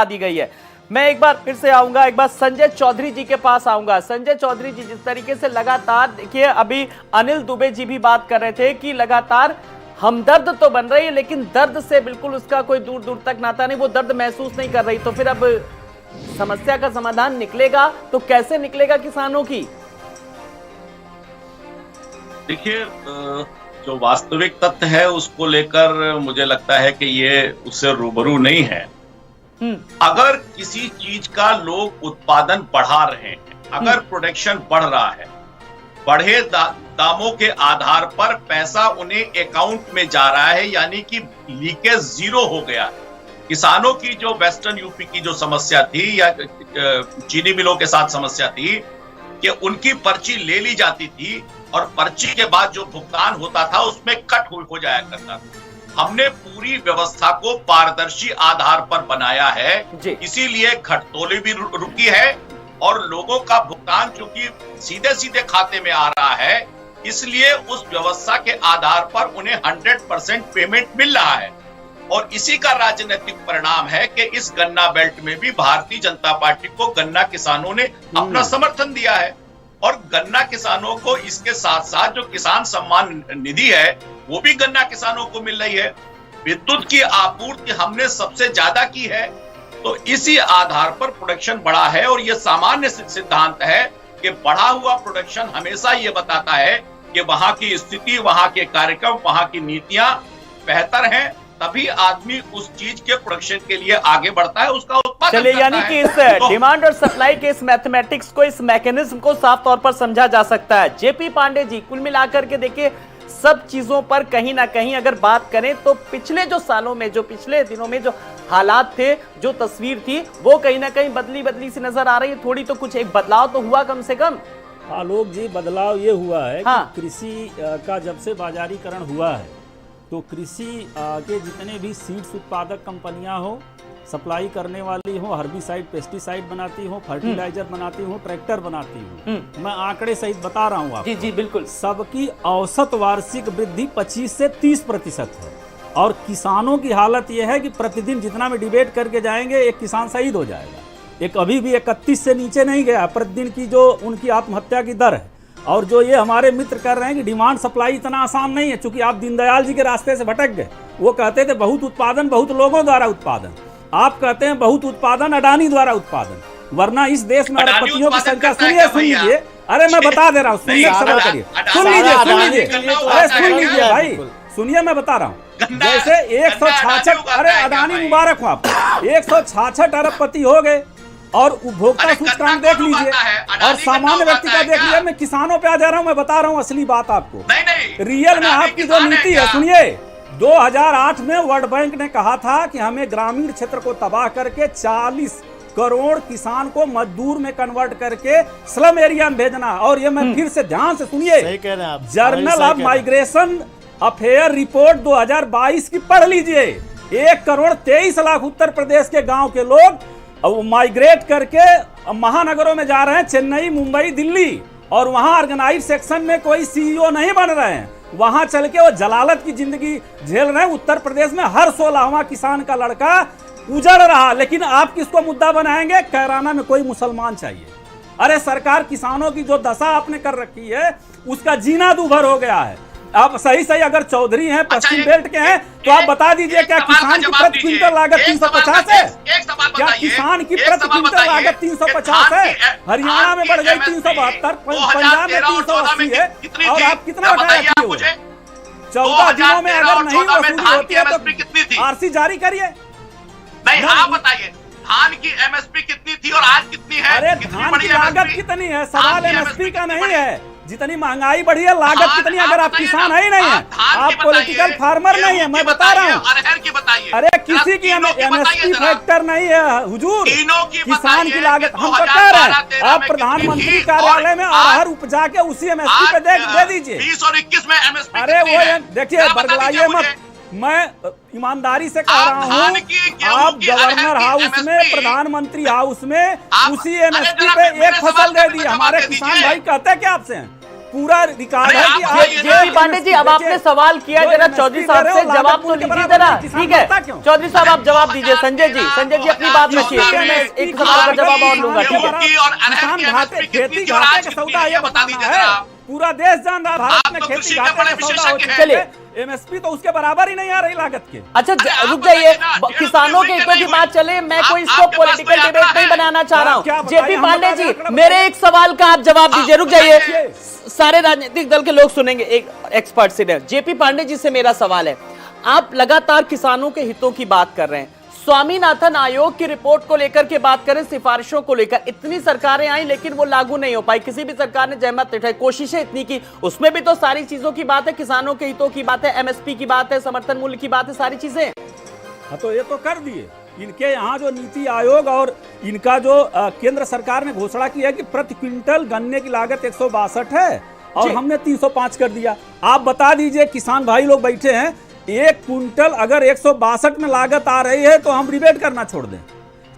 दी गई है। मैं एक बार फिर से आऊंगा, एक बार संजय चौधरी जी के पास आऊंगा। संजय चौधरी जी, जिस तरीके से लगातार देखिए अभी अनिल दुबे जी भी बात कर रहे थे कि लगातार हमदर्द तो बन रही है लेकिन दर्द से बिल्कुल उसका कोई दूर दूर तक नाता नहीं, वो दर्द महसूस नहीं कर रही। तो फिर अब समस्या का समाधान निकलेगा तो कैसे निकलेगा किसानों की? देखिए, जो वास्तविक तथ्य है उसको लेकर मुझे लगता है कि ये उससे रूबरू नहीं है। अगर किसी चीज का लोग उत्पादन बढ़ा रहे हैं, अगर प्रोडक्शन बढ़ रहा है, बढ़े दामों के आधार पर पैसा उन्हें अकाउंट में जा रहा है, यानी कि लीकेज जीरो हो गया है। किसानों की जो वेस्टर्न यूपी की जो समस्या थी या चीनी मिलों के साथ समस्या थी कि उनकी पर्ची ले ली जाती थी और पर्ची के बाद जो भुगतान होता था उसमें कट हो जाया करता था। हमने पूरी व्यवस्था को पारदर्शी आधार पर बनाया है, इसीलिए घटतौली भी रुकी है और लोगों का भुगतान चूंकि सीधे सीधे खाते में आ रहा है, इसलिए उस व्यवस्था के आधार पर उन्हें 100% पेमेंट मिल रहा है। और इसी का राजनीतिक परिणाम है कि इस गन्ना बेल्ट में भी भारतीय जनता पार्टी को गन्ना किसानों ने अपना समर्थन दिया है। और गन्ना किसानों को इसके साथ साथ जो किसान सम्मान निधि है वो भी गन्ना किसानों को मिल रही है। विद्युत की आपूर्ति हमने सबसे ज्यादा की है, तो इसी आधार पर प्रोडक्शन बढ़ा है। और ये सामान्य सिद्धांत है कि बढ़ा हुआ प्रोडक्शन हमेशा ये बताता है कि वहां की स्थिति, वहां के कार्यक्रम, वहां की नीतियां बेहतर हैं, तभी आदमी उस चीज के प्रोडक्शन के लिए आगे बढ़ता है, उसका उत्पादन चलिए, यानी कि इस डिमांड और सप्लाई के इस मैथमेटिक्स को, इस मैकेनिज्म को साफ तौर पर समझा जा सकता है। जेपी पांडे जी, कुल मिलाकर के देखिए सब चीजों पर कहीं ना कहीं अगर बात करें तो पिछले जो सालों में, जो पिछले दिनों में जो हालात थे, जो तस्वीर थी, वो कहीं ना कहीं बदली बदली सी नजर आ रही है। थोड़ी तो कुछ एक बदलाव तो हुआ कम से कम। आलोक जी, बदलाव ये हुआ है कि कृषि का जब से बाजारीकरण हुआ है तो कृषि के जितने भी सीड्स उत्पादक कंपनियां हो, सप्लाई करने वाली हो, हर्बिसाइड पेस्टिसाइड बनाती हो, फर्टिलाइजर बनाती हो, ट्रैक्टर बनाती हो, मैं आंकड़े सहित बता रहा हूँ आपको। जी बिल्कुल। सबकी औसत वार्षिक वृद्धि 25 से 30% है। और किसानों की हालत यह है कि प्रतिदिन जितना में डिबेट करके जाएंगे एक किसान शहीद हो जाएगा। एक अभी भी 31 से नीचे नहीं गया प्रतिदिन की जो उनकी आत्महत्या की दर है। और जो ये हमारे मित्र कर रहे हैं कि डिमांड सप्लाई इतना आसान नहीं है, चूंकि आप दीनदयाल जी के रास्ते से भटक गए। वो कहते थे बहुत उत्पादन बहुत लोगों द्वारा उत्पादन, आप कहते हैं बहुत उत्पादन अडानी द्वारा उत्पादन। वरना इस देश में अरबपतियों की संख्या, सुन लीजिए, अरे मैं बता दे रहा हूँ, सुनिए, सवाल करिए, सुन लीजिए, अरे सुन लीजिए भाई, सुनिए, मैं बता रहा हूँ। जैसे 166, अरे अडानी मुबारक हो आपको, 166 अरबपति हो गए और उपभोक्ता सूचकांक देख लीजिए और सामान्य व्यक्ति का देख लीजिए। मैं किसानों पे आ जा रहा हूँ, मैं बता रहा हूँ असली बात आपको। रियल में आपकी जो नीति है, सुनिए, 2008 में वर्ल्ड बैंक ने कहा था कि हमें ग्रामीण क्षेत्र को तबाह करके 40 करोड़ किसान को मजदूर में कन्वर्ट करके स्लम एरिया में भेजना। और ये मैं फिर से ध्यान से सुनिए, journal of migration affair report 2022 की पढ़ लीजिए। 1,23,00,000 उत्तर प्रदेश के गांव के लोग माइग्रेट करके महानगरों में जा रहे हैं, चेन्नई, मुंबई, दिल्ली, और वहां ऑर्गेनाइज सेक्शन में कोई सीईओ नहीं बन रहे हैं। वहां चल के वो जलालत की जिंदगी झेल रहे हैं। उत्तर प्रदेश में हर 16वां किसान का लड़का उजड़ रहा। लेकिन आप किसको मुद्दा बनाएंगे? कैराना में कोई मुसलमान चाहिए। अरे सरकार किसानों की जो दशा आपने कर रखी है उसका जीना दूभर हो गया है। आप सही अगर चौधरी हैं, पश्चिम बेल्ट के हैं, तो आप बता दीजिए, क्या किसान की प्रति क्विंटल लागत 350 है? क्या किसान की प्रति क्विंटल लागत 350 है? हरियाणा में बढ़ गई 372, पंजाब में 380 है। और आप कितना उठाया? 14 दिनों में अगर नहीं वसूली होती है तो आरसी जारी करिए। नहीं, आप बताइए, धान की एमएसपी कितनी थी और आज कितनी है? अरे धान की लागत कितनी है? सवाल एमएसपी का नहीं है। जितनी महंगाई बढ़ी है, लागत कितनी? अगर आप किसान है ही नहीं है, आप पॉलिटिकल फार्मर नहीं है, मैं बता रहा हूँ। अरे किसी की एमएसपी फैक्टर नहीं है हुजूर, किसान की लागत हम तो कह रहे हैं। आप प्रधानमंत्री कार्यालय में अरहर उपजा के उसी एमएसपी पे दे दीजिए। 20 और 21 में एमएसपी। अरे वो देखिए, बरगलाइए मत, मैं ईमानदारी से कह रहा हूँ, आप गवर्नर हाउस में, प्रधानमंत्री हाउस में उसी एमएसपी पे एक फसल दे दी। हमारे किसान भाई कहते हैं क्या आपसे? पूरा रिकॉर्ड है कि आप जेपी पांडे जी, अब आपने सवाल किया, जरा चौधरी साहब से जवाब तो लीजिए जरा। ठीक है चौधरी साहब, आप जवाब दीजिए। संजय जी अपनी बात रखिए, फिर मैं एक सवाल का जवाब और लूंगा। ठीक है, किसान घाटे, खेती घाटे का सौदा ये बताना है, पूरा देश जान रहा भारत में खेती घाटे का सौदा हो चुका है। एमएसपी तो उसके बराबर ही नहीं आ रही लागत के। अच्छा रुक जाइए, किसानों के हितों की बात चले, मैं कोई इसको पॉलिटिकल डिबेट नहीं बनाना चाह रहा हूँ। जेपी पांडे जी, मेरे एक सवाल का आप जवाब दीजिए। रुक जाइए, सारे राजनीतिक दल के लोग सुनेंगे, एक एक्सपर्ट से। जेपी पांडे जी से मेरा सवाल है, आप लगातार किसानों के हितों की बात कर रहे हैं, स्वामीनाथन आयोग की रिपोर्ट को लेकर के बात करें, सिफारिशों को लेकर इतनी सरकारें आई लेकिन वो लागू नहीं हो पाई, किसी भी सरकार ने जहमत उठाई, कोशिशें इतनी की, उसमें भी तो सारी चीजों की बात है, किसानों के हितों की बात है, एमएसपी की बात है, समर्थन मूल्य की बात है, सारी चीजें। हाँ तो ये तो कर दिए। इनके यहाँ जो नीति आयोग और इनका जो केंद्र सरकार ने घोषणा की है कि प्रति क्विंटल गन्ने की लागत 162 है और हमने 305 कर दिया। आप बता दीजिए, किसान भाई लोग बैठे हैं, एक कुंटल अगर 162 में लागत आ रही है तो हम रिबेट करना छोड़ दें,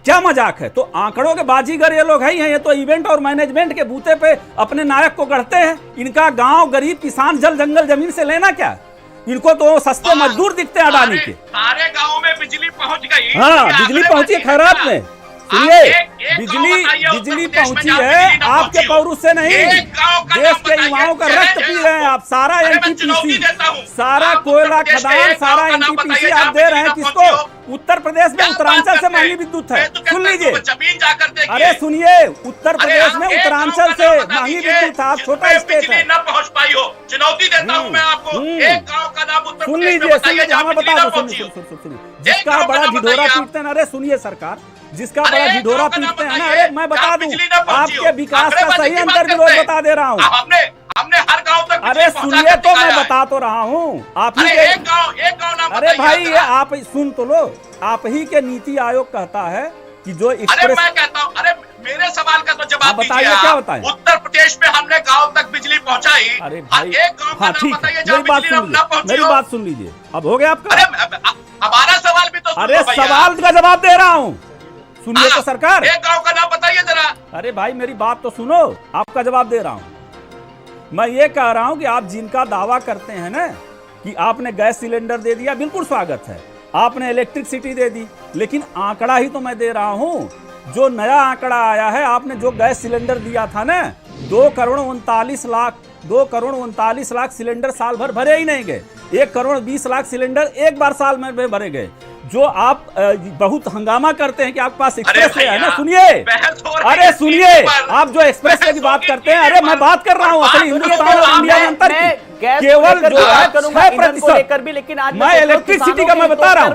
क्या मजाक है? तो आंकड़ों के बाजीगर ये लोग हैं, ये तो इवेंट और मैनेजमेंट के बूते पे अपने नायक को गढ़ते हैं। इनका गांव गरीब किसान जल जंगल जमीन से लेना क्या? इनको तो सस्ते मजदूर दिखते हैं अडानी के। सारे गाँव में बिजली पहुंच गई। हाँ, बिजली पहुंची खैरात में। सुनिए, बिजली पहुंची है आपके पौरुष से नहीं, देश के युवाओं का रक्त पी रहे हैं आप। सारा एनटीपीसी, सारा कोयला खदान, सारा एनटीपीसी आप दे रहे हैं किसको? उत्तर प्रदेश में उत्तरांचल से महंगी विद्युत है। सुन लीजिए, अरे सुनिए, उत्तर प्रदेश में उत्तरांचल से महंगी विद्युत है। आप छोटा स्टेट है, पहुंच पाई हो, चुनौती देता हूं मैं आपको। एक गांव का नाम उत्तर सुन लीजिए, हमें बता दो, सुनिए, जिसका बड़ा ढिढोरा पीटते हैं, अरे सुनिए सरकार, जिसका बड़ा ढिढोरा पीटते हैं ना, अरे मैं बता दूं आपके विकास का सही अंतर विरोध बता दे रहा हूँ। हमने हर गांव तक, अरे सुनिए तो मैं बता तो रहा हूँ, आप ही के एक गांव नाम, अरे भाई ये आप सुन तो लो, आप ही के नीति आयोग कहता है कि जो एक्सप्रेस, मैं कहता हूँ, अरे मेरे सवाल का तो जवाब बताइए, क्या बताएं? उत्तर प्रदेश में हमने गांव तक बिजली पहुंचाई। अरे भाई, एक गांव का हाँ नाम ठीक बताइए है, जहाँ मेरी बात बिजली सुन ना लीजिए, पहुंची मेरी हो। बात सुन लीजिए, अब हो गया आपका? अरे हमारा सवाल भी तो सुनो अरे भैया। सवाल का जवाब दे रहा हूँ, सुनिए तो सरकार। एक गांव का नाम बताइए जरा। अरे भाई मेरी बात तो सुनो, आपका जवाब दे रहा हूँ। मैं ये कह रहा हूँ कि आप जिनका दावा करते हैं ना कि आपने गैस सिलेंडर दे दिया, बिल्कुल स्वागत है, आपने इलेक्ट्रिसिटी दे दी, लेकिन आंकड़ा ही तो मैं दे रहा हूँ। जो नया आंकड़ा आया है, आपने जो गैस सिलेंडर दिया था ना, 2 करोड़ 39 लाख सिलेंडर साल भर भरे ही नहीं गए। 1 करोड़ 20 लाख सिलेंडर एक बार साल में भरे गए। जो आप बहुत हंगामा करते हैं कि आपके पास एक्सप्रेस वे है ना, सुनिए, अरे सुनिए, आप जो एक्सप्रेस वे की बात करते हैं, अरे मैं बात कर रहा हूँ असली हिंदुस्तान और इंडिया में अंतर की। केवल जो है 6%, लेकिन आज मैं इलेक्ट्रिसिटी का मैं बता रहा हूँ,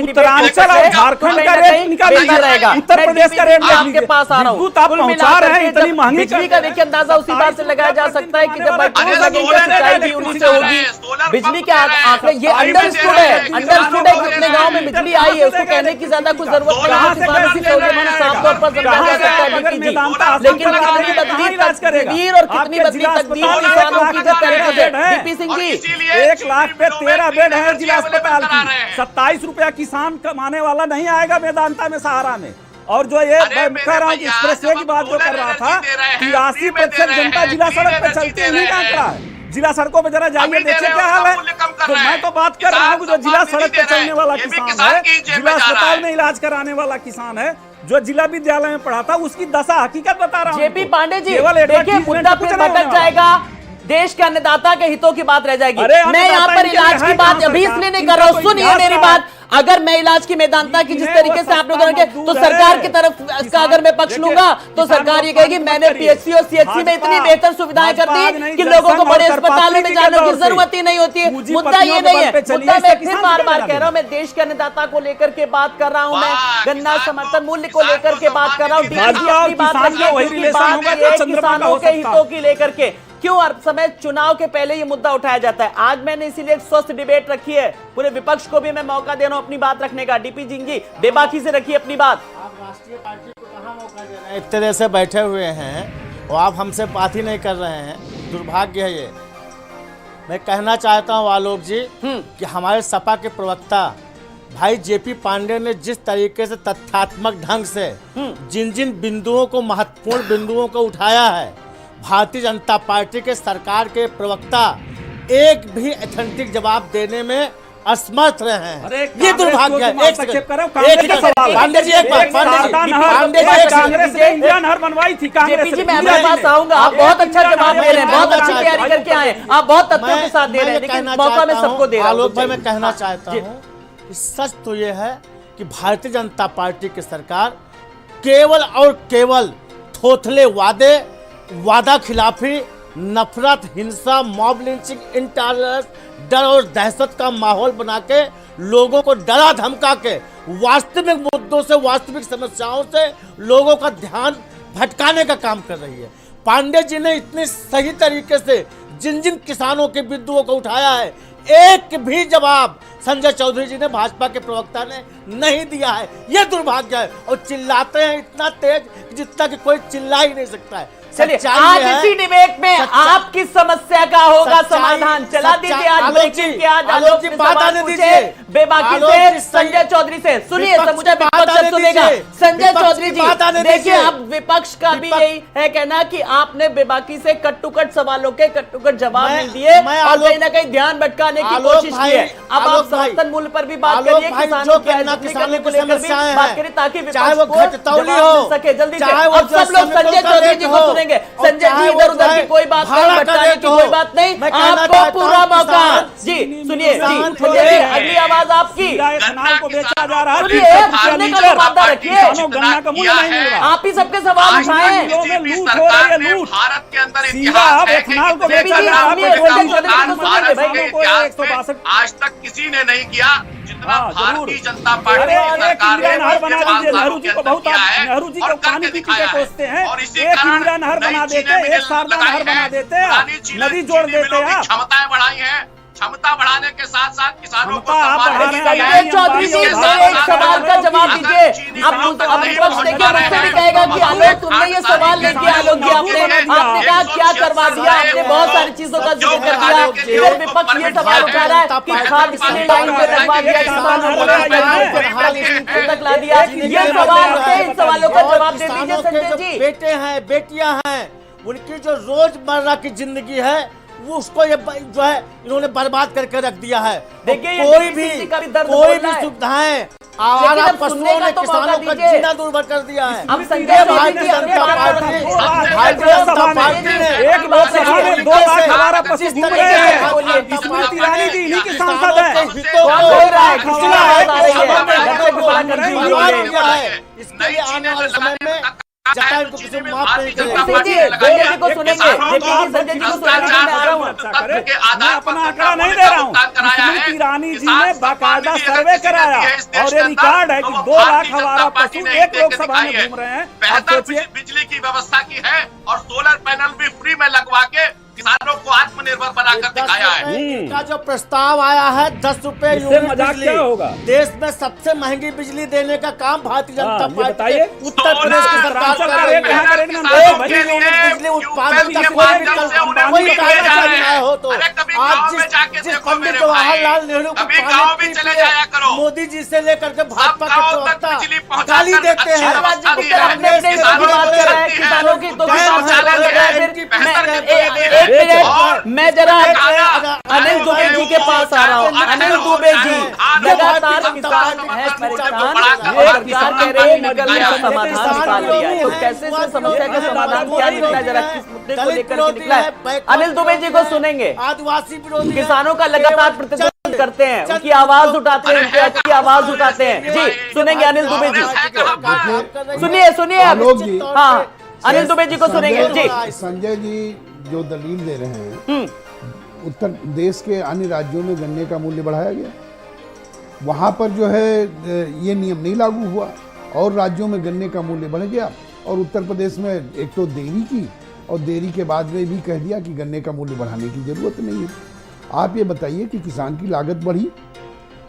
उत्तरांचल और झारखंड का रेट इनका रहेगा, उत्तर प्रदेश का रेट आपके पास आ रहा हूँ, आप पहुंचा रहे हैं इतनी महंगी। बिजली का देखिए अंदाजा उसी बात से लगाया जा सकता है कि जब सिंचाई भी उन्हीं से होगी। बिजली के आंकड़े ये अंडरस्टूड है कितने गाँव में बिजली आई है, उसको कहने की ज्यादा कुछ जरूरत नहीं, साफ तौर पर समझा जा सकता है। लेकिन कितनी बदली तकदीर और कितनी बदली तकदीर किसानों की जिस तरीके से। डीपी सिंह जी, 1 लाख पे 13 बेड है जिला अस्पताल की, 27 रुपया किसान कमाने वाला नहीं आएगा वेदांता में, सहारा में। और जो ये मैं कह रहा हूँ कि एक्सप्रेसवे की बात जो कर रहा था, 83% जनता जिला सड़क पे चलती है, नहीं आंकड़ा है। जिला सड़कों पे जरा जाइए, देखिए क्या हाल है। तो मैं तो बात कर रहा हूँ जो जिला सड़क पे चलने वाला किसान है, जिला अस्पताल में इलाज कराने वाला किसान है, जो जिला विद्यालय में पढ़ा था, उसकी दशा हकीकत बता रहा हूँ। जेपी पांडे जी, देखिए मुद्दा फिर बदल जाएगा, देश के अन्नदाता के हितों की बात रह जाएगी। मैं यहाँ पर इलाज की बात अभी इसलिए नहीं कर रहा हूँ, सुनिए मेरी बात। अगर मैं इलाज की मेदांता की जिस तरीके से आप लोग रखे, तो सरकार की तरफ का अगर मैं पक्ष लूंगा तो सरकार ये कहेगी मैंने पीएचसी और सीएचसी में इतनी बेहतर सुविधाएं कर दी कि लोगों को बड़े अस्पतालों में जाने की जरूरत ही नहीं होती है। मुद्दा ये नहीं है, मुद्दा मैं फिर बार बार कह रहा हूँ, मैं देश के अन्नदाता को लेकर के बात कर रहा हूँ, मैं गन्ना समर्थन मूल्य को लेकर के बात कर रहा हूँ, किसानों के हितों की लेकर के। क्यों हर समय चुनाव के पहले ये मुद्दा उठाया जाता है? आज मैंने इसीलिए एक स्वस्थ डिबेट रखी है, पूरे विपक्ष को भी मैं मौका दे रहा हूं अपनी बात रखने का। डीपी सिंह जी, बेबाकी से रखिए अपनी बात। आप राष्ट्रीय पार्टी को कहां मौका दे रहे हैं? एक तरह से बैठे हुए हैं और आप हमसे बात ही नहीं कर रहे हैं, दुर्भाग्य है ये। मैं कहना चाहता हूं आलोक जी कि हमारे सपा के प्रवक्ता भाई जेपी पांडे ने जिस तरीके से तथ्यात्मक ढंग से जिन जिन बिंदुओं को, महत्वपूर्ण बिंदुओं को उठाया है, भारतीय जनता पार्टी के सरकार के प्रवक्ता एक भी ऑथेंटिक जवाब देने में असमर्थ रहे हैं। अरे ये दुर्भाग्य है। एक सेकंड कर रहा हूं, एक कांग्रेस का सवाल पांडे जी एक बात, पांडे जी कांग्रेस ने इंडिया नहर बनवाई थी, कांग्रेस जेपी जी मैं आपके पास आऊंगा, आप बहुत अच्छा जवाब दे रहे हैं, बहुत अच्छी तैयारी करके आए, आप बहुत तथ्यों के साथ दे रहे हैं, लेकिन मौका मैं सबको दे रहा हूं। आलोक भाई मैं कहना चाहता हूं कि सच तो ये है कि भारतीय जनता पार्टी की सरकार केवल और केवल थोथले वादे, वादा खिलाफी, नफरत, हिंसा, मॉब लिंचिंग, इंटॉलरेंस, डर और दहशत का माहौल बना के लोगों को डरा धमका के वास्तविक मुद्दों से, वास्तविक समस्याओं से लोगों का ध्यान भटकाने का काम कर रही है। पांडे जी ने इतने सही तरीके से जिन जिन किसानों के बिंदुओं को उठाया है, एक भी जवाब संजय चौधरी जी ने, भाजपा के प्रवक्ता ने नहीं दिया है। यह दुर्भाग्य है। और चिल्लाते हैं इतना तेज जितना कि कोई चिल्ला ही नहीं सकता है। चलिए आज इसी डिबेट में आपकी समस्या का होगा समाधान। चला दीजिए आज ब्रेकिंग की, आज आलोक जी बात आने दीजिए बेबाकी से संजय चौधरी से। सुनिए मुझे विपक्ष जब सुनेगा संजय चौधरी जी, देखिए अब विपक्ष का भी यही है कहना कि आपने बेबाकी से कट टू कट सवालों के कट टू कट जवाब नहीं दिए और कहीं ना कहीं ध्यान भटकाने की कोशिश की है। अब आप समर्थन मूल्य पर भी बात करिए, किसानों को लेकर भी बात करिए ताकि विपक्ष को जवाब मिल सके जल्दी से। अब सब लोग संजय चौधरी जी को सुनेंगे। संजय जी इधर उधर की कोई बात नहीं, भटकाने की कोई बात नहीं, आपको पूरा मौका। जी सुनिए जी, अगली आवाज आपकी। इथेनॉल को बेचा जा रहा है, सुनने का वादा रखिए, गन्ना का मूल्य नहीं मिल रहा। आप ही सबके सवाल उठाएं। लूट हो रही है, लूट भारत के अंदर सीधा आप इथेनॉल को बेचा जा रहा है। आज तक किसी ने नहीं किया जितना भारतीय जनता अरे पार्टी की सरकार ने नहर बना दीजिए, नेहरू जी को बहुत, किया है नेहरू जी और को करके पानी पी दिखाया के है। कोसते हैं। और इसी एक कारण इंदिरा नहर बना नई देते, चीनें एक शारदा लगाई नहर बना हैं, देते, पुरानी चीनें नदी जोड़ चीनी देते मिलों की हैं। क्षमताएं बढ़ाई हैं। क्षमता बढ़ाने के साथ साथ किसानों को क्षमता आप सम्मान बढ़ा की रहे हैं। संजय चौधरी जी मेरे एक सवाल का जवाब दीजिए। अब विपक्ष देखिए मुझसे भी कहेगा कि आलोक तुमने ये सवाल नहीं किया, आलोक जी आपने कहा क्या करवा दिया, आपने बहुत सारी चीजों का जिक्र कर दिया। फिर विपक्ष ये सवाल उठा रहा है कि खाद इसलिए लाइन पे रखवा दिया, किसानों को तक ला दिया। ये सवाल थे, इन सवालों का जवाब दे दीजिए संजय जी। बेटे हैं, बेटियां हैं, उनकी जो रोजमर्रा की जिंदगी है वो उसको ये जो है इन्होंने बर्बाद करके रख दिया है। देखिए कोई भी सुविधाएं आवारा पशुओं ने किसानों का जीना दूभर कर दिया है। अब संजय भारतीय जनता पार्टी ने एक लोकसभा में 2 लाख आवारा पशु घूम रहे हैं। स्मृति ईरानी जी इन्हीं की सांसद है। इसके लिए आने वाले समय में जनता इनको किसी माफ नहीं करेगी। मैं अपना आंकड़ा नहीं दे रहा हूँ। स्मृति ईरानी जी ने बाकायदा सर्वे कराया और ये रिकॉर्ड है कि 2 लाख आवारा पशु एक लोकसभा में घूम रहे हैं। आप सोचिए, बिजली की व्यवस्था की है और सोलर पैनल भी फ्री में लगवा के किसानों को आत्मनिर्भर बनाकर दिखाया है। इनका जो प्रस्ताव आया है 10 रुपए यूनिट बिजली, देश में सबसे महंगी बिजली देने का काम भारतीय जनता पार्टी उत्तर प्रदेश की सरकार कर रही है। एक भी यूनिट बिजली उत्पादन का कोई कागज हो तो आज जिस पंडित जवाहरलाल नेहरू को पानी मोदी जी से लेकर के भाजपा के प्रवक्ता गाली देते हैं। किसानों की मैं जरा अनिल दुबे जी के पास आ रहा हूँ। अनिल दुबे जी लगातार किसान है परेशान, सरकार कह रही है निकलने का समाधान निकाल लिया है, तो कैसे इस समस्या का समाधान क्या निकला है, जरा किस मुद्दे को लेकर के निकला है? अनिल दुबे जी को सुनेंगे। आदिवासी विरोधी किसानों का लगातार प्रतिरोध करते हैं, उनकी आवाज उठाते हैं, उनकी आवाज उठाते हैं। जी सुनेंगे अनिल दुबे जी, सुनिए आलोक जी। हाँ अनिल दुबे जी को सुनेंगे जी। संजय जी जो दलील दे रहे हैं, उत्तर प्रदेश के अन्य राज्यों में गन्ने का मूल्य बढ़ाया गया, वहाँ पर जो है ये नियम नहीं लागू हुआ और राज्यों में गन्ने का मूल्य बढ़ गया और उत्तर प्रदेश में एक तो देरी की और देरी के बाद में भी कह दिया कि गन्ने का मूल्य बढ़ाने की जरूरत नहीं है। आप ये बताइए कि किसान की लागत बढ़ी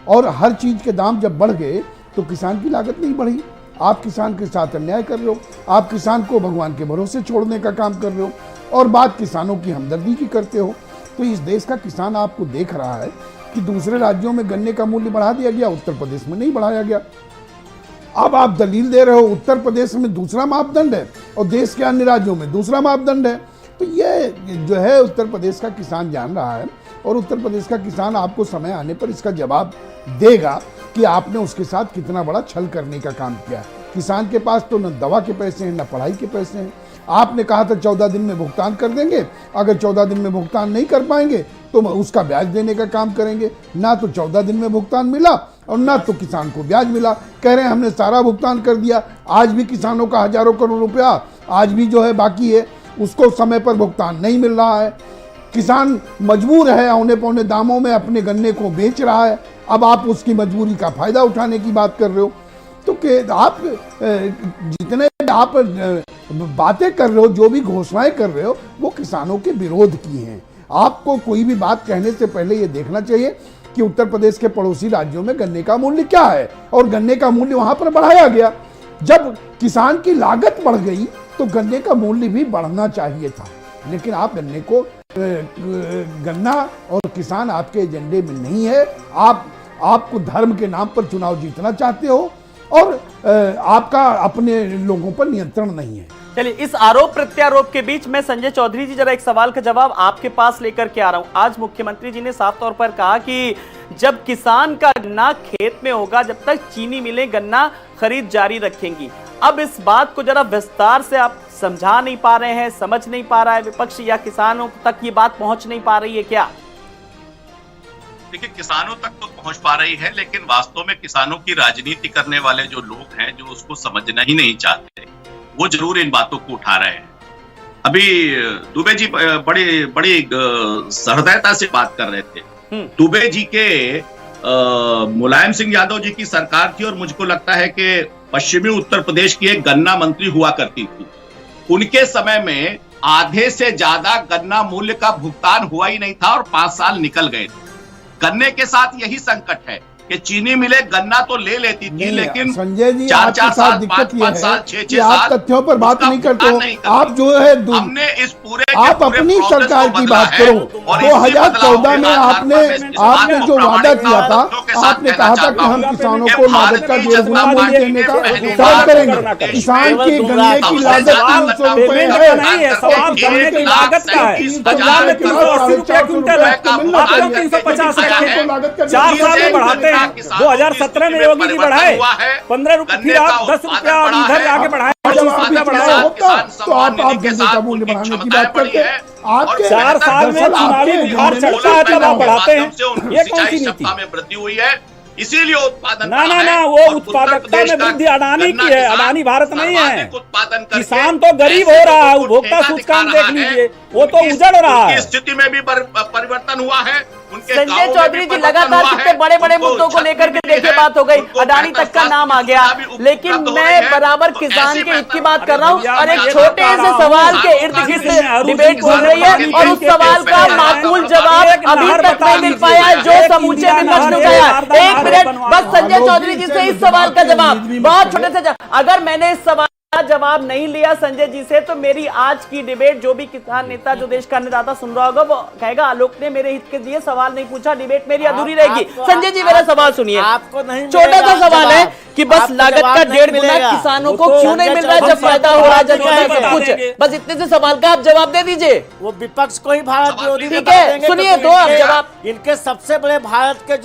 और हर चीज़ के दाम जब बढ़ गए तो किसान की लागत नहीं बढ़ी। आप किसान के साथ अन्याय कर रहे हो, आप किसान को भगवान के भरोसे छोड़ने का काम कर रहे हो और बात किसानों की हमदर्दी की करते हो। तो इस देश का किसान आपको देख रहा है कि दूसरे राज्यों में गन्ने का मूल्य बढ़ा दिया गया, उत्तर प्रदेश में नहीं बढ़ाया गया। अब आप दलील दे रहे हो उत्तर प्रदेश में दूसरा मापदंड है और देश के अन्य राज्यों में दूसरा मापदंड है, तो ये जो है उत्तर प्रदेश का किसान जान रहा है, और उत्तर प्रदेश का किसान आपको समय आने पर इसका जवाब देगा कि आपने उसके साथ कितना बड़ा छल करने का काम किया। किसान के पास तो न दवा के पैसे हैं, न पढ़ाई के पैसे हैं। आपने कहा था 14 दिन में भुगतान कर देंगे, अगर 14 दिन में भुगतान नहीं कर पाएंगे तो उसका ब्याज देने का काम करेंगे। ना तो 14 दिन में भुगतान मिला और ना तो किसान को ब्याज मिला। कह रहे हैं हमने सारा भुगतान कर दिया, आज भी किसानों का हजारों करोड़ रुपया आज भी जो है बाकी है, उसको समय पर भुगतान नहीं मिल रहा है। किसान मजबूर है, औने पौने दामों में अपने गन्ने को बेच रहा है। अब आप उसकी मजबूरी का फायदा उठाने की बात कर रहे हो। तो कि आप जितने आप बातें कर रहे हो, जो भी घोषणाएं कर रहे हो, वो किसानों के विरोध की हैं। आपको कोई भी बात कहने से पहले ये देखना चाहिए कि उत्तर प्रदेश के पड़ोसी राज्यों में गन्ने का मूल्य क्या है, और गन्ने का मूल्य वहां पर बढ़ाया गया। जब किसान की लागत बढ़ गई तो गन्ने का मूल्य भी बढ़ना चाहिए था, लेकिन आप गन्ने को गन्ना और किसान आपके एजेंडे में नहीं है। आपको धर्म के नाम पर चुनाव जीतना चाहते हो, और आपका अपने लोगों पर नियंत्रण नहीं है। चलिए, इस आरोप प्रत्यारोप के बीच में संजय चौधरी जी जरा एक सवाल का जवाब आपके पास लेकर के आ रहा हूं। आज मुख्यमंत्री जी ने साफ तौर पर कहा कि जब किसान का गन्ना खेत में होगा, जब तक चीनी मिलें गन्ना खरीद जारी रखेंगी। अब इस बात को जरा विस्तार से आप समझा नहीं पा रहे हैं, समझ नहीं पा रहा है विपक्ष, या किसानों तक ये बात पहुंच नहीं पा रही है क्या? देखिए, किसानों तक तो पहुंच पा रही है, लेकिन वास्तव में किसानों की राजनीति करने वाले जो लोग हैं, जो उसको समझना ही नहीं चाहते, वो जरूर इन बातों को उठा रहे हैं। अभी दुबे जी बड़ी सहृदयता से बात कर रहे थे। दुबे जी के मुलायम सिंह यादव जी की सरकार थी, और मुझको लगता है कि पश्चिमी उत्तर प्रदेश की एक गन्ना मंत्री हुआ करती थी। उनके समय में आधे से ज्यादा गन्ना मूल्य का भुगतान हुआ ही नहीं था, और 5 साल निकल गए थे। गन्ने के साथ यही संकट है कि चीनी मिले गन्ना तो ले लेती थी, लेकिन संजय जी 4-4 साल, दिक्कत 5-5 साल, 6-6 आप साल तथ्यों पर बात नहीं करते हो। आप जो है हमने इस पूरे आप अपनी सरकार की बात करो। 2014 में आपने जो वादा किया था, आपने कहा था कि हम किसानों को लागत का 1.5 गुना मूल्य देने का इंतजार करेंगे। किसान की गन्ने की लागत 300 रुपए है, सवाल गन्ने की लागत का है। पंजाब में 380 रुपया क्विंटल है, आप लोग 350 रखें। 4 साल में बढ़ाते हैं। 2017 में योगी जी बढ़ाए 15 रुपए, फिर आप 10 रुपया इधर आगे बढ़ाए, 20 रुपया बढ़ाया होता तो आप गन्ने का मूल्य बढ़ाने की बात करते हैं। आपके 4 साल में चुनावी बुखार चढ़ता है तब आप बढ़ाते हैं, ये कौन सी नीति? में वृद्धि हुई है, इसीलिए उत्पादन ना वो उत्पादकता में वृद्धि अडानी की है, अडानी भारत नहीं है। किसान तो गरीब हो रहा है, उपभोक्ता सूचकांक देख लीजिए, वो तो उजड़ रहा है। स्थिति में भी परिवर्तन हुआ है। संजय चौधरी जी लगातार कितने बड़े बड़े मुद्दों को लेकर के देखिए बात हो गई, अडानी तक का नाम आ गया, लेकिन मैं बराबर किसान के हित की बात कर रहा हूँ, और एक छोटे से सवाल के इर्द गिर्द डिबेट हो रही है, और उस सवाल का माकूल जवाब अभी तक नहीं मिल पाया है, जो समूचे विपक्ष ने कहा है। 1 मिनट बस संजय चौधरी जी से इस सवाल का जवाब, बहुत छोटे से अगर मैंने इस सवाल जवाब नहीं लिया संजय जी से, तो मेरी आज की डिबेट जो भी किसान नेता, जो देश का अन्नदाता सुन रहा होगा, वो कहेगा आलोक ने मेरे हित के लिए सवाल नहीं पूछा, डिबेट मेरी अधूरी रहेगी। संजय जी मेरा सवाल सुनिए, आपको नहीं छोटा सा सवाल है कि बस लागत का 1.5 गुना किसानों को क्यों नहीं मिल रहा है, जब फायदा हो रहा है, जब सब कुछ, बस इतने से सवाल का आप जवाब दे दीजिए। वो विपक्ष को ही भारत विरोधी, ठीक है, सुनिए तो आप जवाब। इनके सबसे बड़े भारत के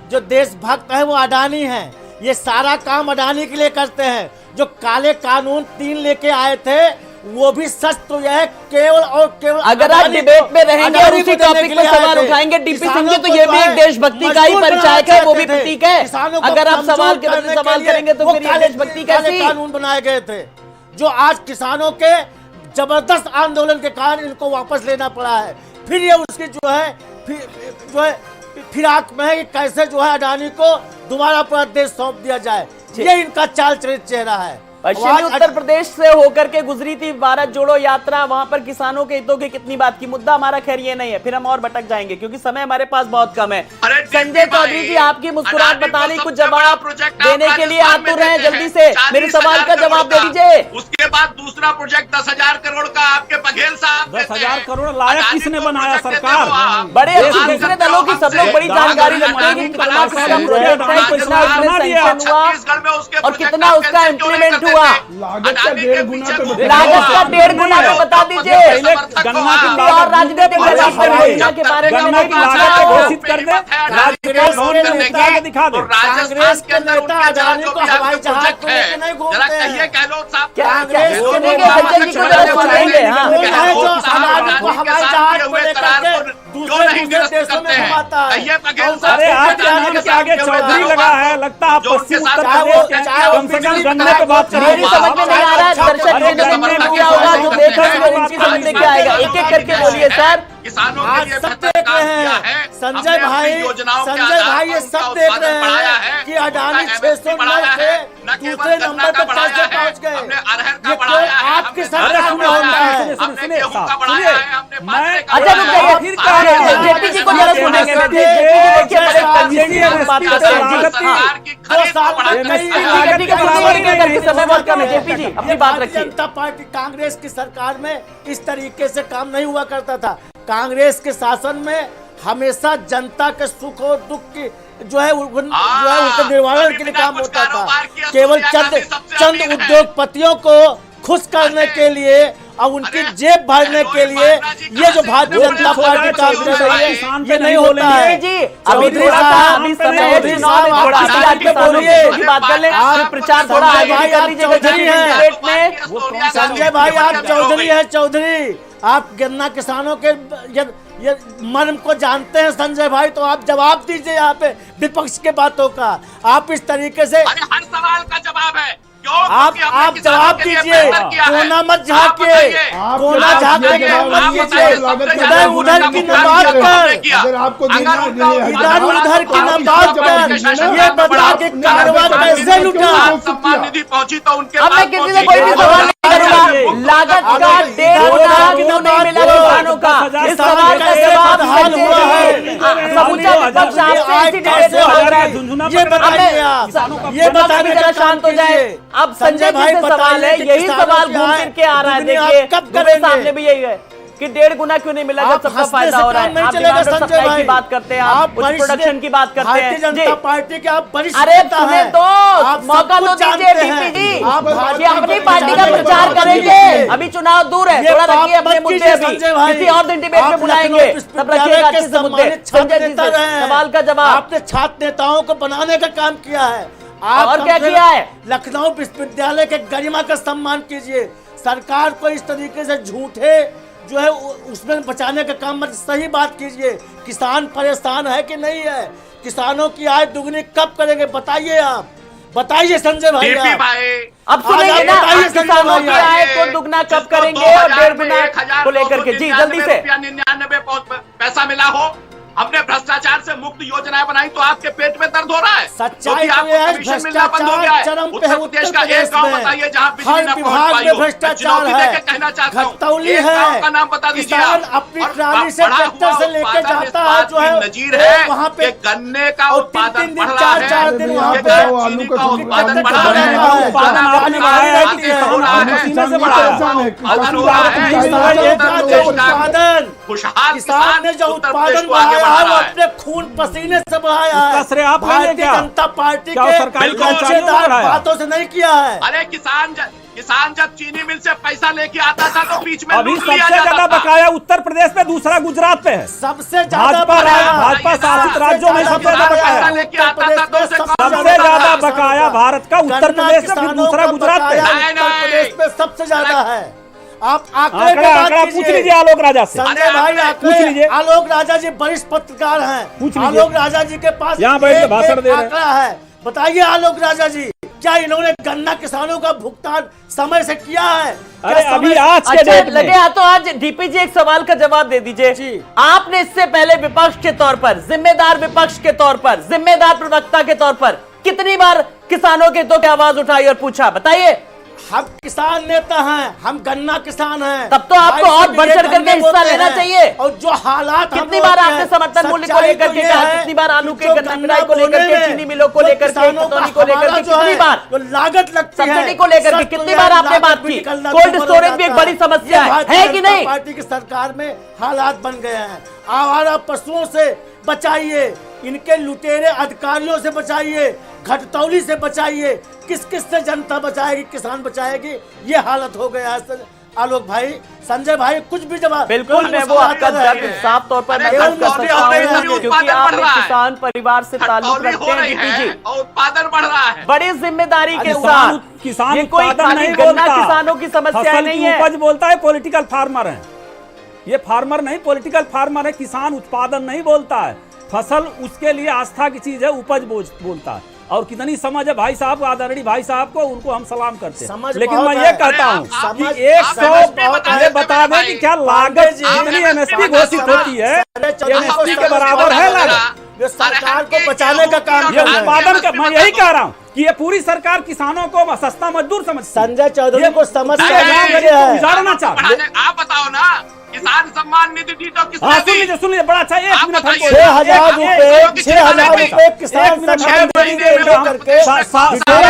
जो देशभक्त है वो अडानी है। ये सारा काम अडानी के लिए करते हैं। जो काले कानून 3 लेके आए थे, वो भी सच तो यह है केवल और केवल। अगर आप डिबेट में रहेंगे और उसी टॉपिक पर सवाल उठाएंगे डीपी सिंह जी, तो ये भी एक देशभक्ति का ही परिचायक है, वो भी प्रतीक है। अगर आप सवाल के बदले सवाल करेंगे तो फिर ये देशभक्ति कैसी? कानून बनाए गए थे जो आज किसानों के जबरदस्त आंदोलन के कारण इनको वापस लेना पड़ा है। फिर ये उसकी जो है फिराक में है कि कैसे जो है अडानी को दोबारा पूरा देश सौंप दिया जाए। ये इनका चाल चेहरा है। पश्चिमी उत्तर प्रदेश से होकर के गुजरी थी भारत जोड़ो यात्रा, वहां पर किसानों के हितों की कितनी बात की। मुद्दा हमारा खैर ये नहीं है, फिर हम और भटक जाएंगे क्योंकि समय हमारे पास बहुत कम है। संजय चौधरी जी आपकी मुस्कुराहट बताने कुछ जवाब देने के लिए आतुर रहे, जल्दी से मेरे सवाल का जवाब दे दीजिए। उसके बाद दूसरा प्रोजेक्ट 10,000 करोड़ का आपके बघेल साहब 10,000 करोड़ लायक किसने बनाया? सरकार। बड़े अच्छे दूसरे दलों की सब लोग बड़ी जानकारी रखते हैं कि कितना प्रोजेक्ट है, कितना उसमें सैंक्शन हुआ और कितना उसका इम्प्लीमेंट हुआ? लागत का 1.5 गुना तो बताइए। लागत का 1.5 गुना तो बता दीजिए। पहले गन्ना की और लागत राजनीतिक घोषित कर दे। योजना के बारे में गन्ना की नहीं लागत पूछा। घोषित कर दे, राज्य का लोन में उतार के दिखा दे। कांग्रेस के नेता अडानी को हवाई जहाज को लेकर नहीं घूमते हैं। कांग्रेस के नेता संजय जी को जरा सुनेंगे। हाँ, वो है जो अडानी को हवाई जहाज को लेकर के दूसरे देशों में घुमाता है। अरे आपके नाम के आगे चौधरी लगा है, लगता है आप पश्चिम उत्तर प्रदेश के कम से कम गन्ने पे बात कर रहे मेरी समझ में नहीं आ रहा है। दर्शक जी ने समझ में क्या होगा, जो देख रहे हैं इनकी समझ में क्या आएगा। एक एक करके बोलिए सर। किसानों आज के लिए सब देख रहे हैं संजय भाई, ये सब देख रहे हैं कि अडानी 609 से दूसरे नंबर पर कैसे पहुंच गए। ये क्यों आपकी सरकार में होता है? अच्छा रुक जाइए, फिर क्या है? जेपी जी को जरा सुनेंगे। जेपी जी अपनी बात रखिए। जनता पार्टी कांग्रेस की सरकार में इस तरीके से काम नहीं हुआ करता था। कांग्रेस के शासन में हमेशा जनता के सुख और दुख की जो है उनके निवारण के लिए काम होता था। केवल चंद उद्योगपतियों को खुश करने के लिए और उनकी जेब भरने के लिए ये जो भारतीय जनता पार्टी काम कर रही है ये नहीं होता है। जी अभी थोड़ा सा अभी समय है, चुनाव में थोड़ा सा आगे बोलिए की बात कर ले। आप प्रचार थोड़ा आगे कर लीजिएगा चौधरी डिबेट में। हैं संजय भाई, आप चौधरी हैं। चौधरी आप गन्ना किसानों के ये मर्म को जानते हैं संजय भाई, तो आप जवाब दीजिए यहाँ पे विपक्ष के बातों का। आप इस तरीके से हर सवाल का जवाब है। आप जवाब दीजिए, कोना मत झांकिए, कोना झांकने के मत कीजिए। इधर उधर की न बात कर, अगर आपको इधर उधर की न बात कर, ये बता के कारवा कैसे लुटा। सम्मान निधि पहुंची तो उनके अब मैं किसी से कोई भी सवाल नहीं करूंगा। लागत का 1.5 गुना क्यों नहीं मिला किसानों का? इस सवाल का जवाब हाल हुआ है। समूचा विपक्ष आपसे इसी डिबेट में मांग रहा है। ये बताइए आप, ये बताइए जरा शांत हो जाए। अब संजय जी से सवाल है, यही सवाल घूम फिर के आ रहा है। देखिए दुबे साहब ने भी यही है कि 1.5 गुना क्यों नहीं मिला जब सबका फायदा हो रहा है। आप डिमांड और सप्लाई की बात करते हैं, आप उच्च प्रोडक्शन की बात करते हैं। भारतीय जनता पार्टी के आप वरिष्ठ अरे नेता सुने हैं। तो आप मौका सब तो कुछ दीजिए जानते डीपी हैं। जी, आप ये अपनी पार्टी का प्रचार करेंगे। अभी चुनाव दूर है, थोड़ा रखिए अपने मुद्दे। अभी किसी और दिन डिबेट में बुलाएंगे, तब रखिएगा अच्छे से मुद्दे। संजय जी से सवाल का जवाब। आपने छात्र नेताओं को बनाने का काम किया है। और क्या किया है? लखनऊ विश्वविद्यालय के गरिमा का सम्मान कीजिए। सरकार को इस तरीके से झूठे जो है उसमें बचाने का काम मत, सही बात कीजिए। किसान परेशान है कि नहीं है? किसानों की आय दुगनी कब करेंगे बताइए। आप बताइए संजय भाई। अब सुनेंगे ना, किसानों की आय को दुगना कब करेंगे और 1.5 गुना को लेकर के। जी जल्दी से। 99 पैसा मिला हो, हमने भ्रष्टाचार से मुक्त योजनाएं बनाई तो आपके पेट में दर्द हो रहा है। सच्चाई तो ये है, भ्रष्टाचार चरम पे है उत्तर प्रदेश में। हर विभाग में भ्रष्टाचार है, घटतौली है। नाम बता दीजिए। किसान अपनी ट्राली से ट्रैक्टर से लेके जाता है जो है नजीर है वहाँ पे गन्ने का उत्पादन दिन बढ़ रहा है, 4 दिन वहाँ पे चीनी का उत्पादन बढ़ रहा है, उत्पादन आपने बढ़ाया है कि किसानों से उत्पादन खुशहाल किसान ने जो उत्पादन बढ़ाया है वो अपने खून पसीने से बढ़ाया है। उसका श्रेय आप लेंगे भारतीय क्या? जनता पार्टी क्या के सरकारी कर्मचारियों ने बढ़ाया? बातों से नहीं किया है। अरे किसान जब चीनी मिल से पैसा लेके आता था तो बीच में अभी लूट लिया सबसे जाता ज्यादा था। बकाया उत्तर प्रदेश में, दूसरा गुजरात पे है। सबसे ज्यादा भाजपा शासित राज्यों में सबसे ज्यादा बकाया। सबसे ज्यादा बकाया भारत का उत्तर प्रदेश में, फिर दूसरा गुजरात पे है। उत्तर प्रदेश में सबसे ज्यादा है। आप आंकड़े पे आंकड़ा बात पूछ कीजिए। लीजिए आलोक राजा से। संजय भाई पूछ लीजिए। आलोक राजा जी वरिष्ठ पत्रकार हैं। पूछ लीजिए। आलोक राजा जी के पास यहाँ बैठ के एक भाषण दे रहे हैं। आंकड़ा है, बताइए आलोक राजा जी, क्या इन्होंने गन्ना किसानों का भुगतान समय से किया है? अरे अभी आज के अच्छा डेट में लगे तो आज डीपी जी एक सवाल का जवाब दे दीजिए। जी। आपने इससे पहले विपक्ष के तौर पर, जिम्मेदार विपक्ष के तौर पर, जिम्मेदार प्रवक्ता के तौर पर कितनी बार किसानों के हितों की आवाज उठाई और पूछा? बताइए। हम किसान नेता हैं, हम गन्ना किसान हैं। तब तो आपको भाई और से बढ़ चढ़ गन्ने करके हिस्सा बोते लेना हैं। चाहिए। और जो हालात कितनी बार आपने समर्थन मूल्य को लेकर के कहा, कितनी बार आलू के गन्ना पिराई को लेकर के, चीनी मिलों को लेकर के, कतौनी को लेकर के, कितनी बार लागत लगती है, सब्सिडी को लेकर के कितनी बार आपने बात की? कोल्ड स्टोरेज भी एक बड़ी समस्या है कि नहीं? पार्टी की सरकार में हालात बन गए हैं। आवारा पशुओं से बचाइए, इनके लुटेरे अधिकारियों से बचाइए, घटतौली से बचाइए। किस किस से जनता बचाएगी, किसान बचाएगी? ये हालत हो गया है आलोक भाई, संजय भाई, कुछ भी जवाब बिल्कुल मैं वो आपका दर्द साफ तौर पर मैं व्यक्त कर सकता हूं, क्योंकि आप एक किसान परिवार से ताल्लुक रखते हैं डीपी जी। उत्पादन बढ़ रहा है बड़ी जिम्मेदारी के साथ। किसान ये कोई उत्पादन खाली नहीं गन्ना बोलता, किसानों की समस्या फसल नहीं की है। उपज बोलता है, पॉलिटिकल फार्मर है ये, फार्मर नहीं पॉलिटिकल फार्मर है। किसान उत्पादन नहीं बोलता है, फसल उसके लिए आस्था की चीज है, उपज बोलता है। और कितनी समझ है भाई साहब, आदरणीय भाई साहब को, उनको हम सलाम करते हैं। लेकिन मैं ये कहता हूँ कि 100 ये बता दें कि क्या लागत जितनी एमएसपी घोषित होती है एमएसपी के बराबर है लागत। सरकार को बचाने का काम ये उत्पादन का, मैं यही कह रहा हूँ कि ये पूरी सरकार किसानों को सस्ता मजदूर समझती है। संजय चौधरी को समझ गुजारना चाहते हैं। आप बताओ ना, किसान सम्मान निधि दी तो किसने हाँ दी? सुन लीजिए बड़ा अच्छा, 1 मिनट हमको 6,000 रुपए 6,000 रुपए किसान सम्मान निधि करके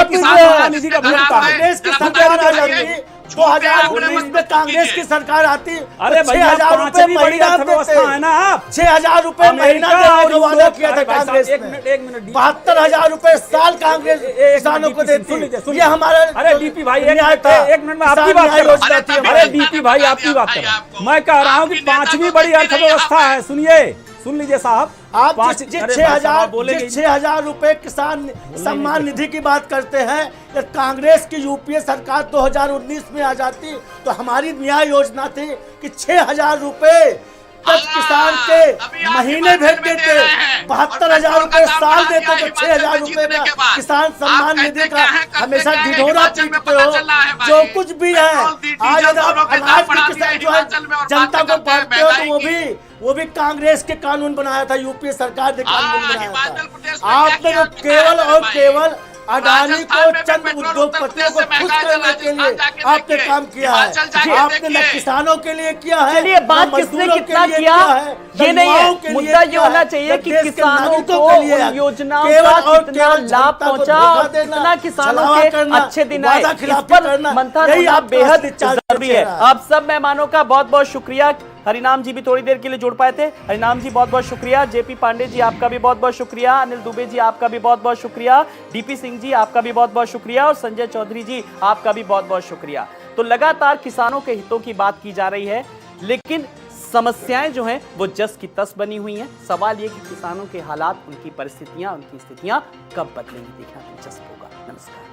किसान निधि का भुगतान। कांग्रेस की सरकार आ जाती, 2019 में कांग्रेस की सरकार आती, अरे भैया 6,000 पांचवी बड़ी अर्थव्यवस्था है ना आप। 6,000 रुपए महीना देने का वादा किया था कांग्रेस एक ने। मिनट 72,000 रुपए साल कांग्रेस किसानों को देती। ये हमारा अरे डीपी भाई न्याय था। एक मिनट में आपकी बात कर रहा हूं। अरे डीपी भाई आपकी बात कर रहा हूं। मैं कह रहा हूँ कि 5वीं बड़ी अर्थव्यवस्था है। सुन लीजिए साहब, आप 6,000 रुपए किसान सम्मान निधि की बात करते हैं। जब कांग्रेस की यूपीए सरकार 2019 में आ जाती तो हमारी न्याय योजना थी कि 6,000 रुपए तक किसान के महीने भेज देते, 72,000 रुपए साल देते, तो 6,000 रुपए का किसान सम्मान निधि का हमेशा ढिढोरा पीटते हो। जो कुछ भी है, आज अगर आप अनाज के किसान जो है जनता को बांटते हो, तो वो भी कांग्रेस के कानून बनाया था, यूपीए सरकार ने कानून बनाया था। आपने तो केवल और केवल अडानी को, चंद उद्योगपतियों को खुश करने के लिए आपने काम किया है। आपने न किसानों के लिए किया है, चलिए बात किसने कितना किया ये नहीं है, मुद्दा ये होना चाहिए कि किसानों को उन योजनाओं का कितना लाभ पहुंचा और कितना किसानों के अच्छे दिन आए, इस पर मंथन होना बेहद जरूरी है। आप सब मेहमानों का बहुत बहुत शुक्रिया। हरिनाम जी भी थोड़ी देर के लिए जुड़ पाए थे। हरिनाम जी बहुत बहुत शुक्रिया। जेपी पांडे जी आपका भी बहुत बहुत शुक्रिया। अनिल दुबे जी आपका भी बहुत बहुत शुक्रिया। डीपी सिंह जी आपका भी बहुत बहुत शुक्रिया। और संजय चौधरी जी आपका भी बहुत बहुत शुक्रिया। तो लगातार किसानों के हितों की बात की जा रही है, लेकिन समस्याएं जो हैं वो जस की तस बनी हुई हैं। सवाल ये कि किसानों के हालात, उनकी परिस्थितियां, उनकी स्थितियां कब बदलेंगी, देखना दिलचस्प होगा। नमस्कार।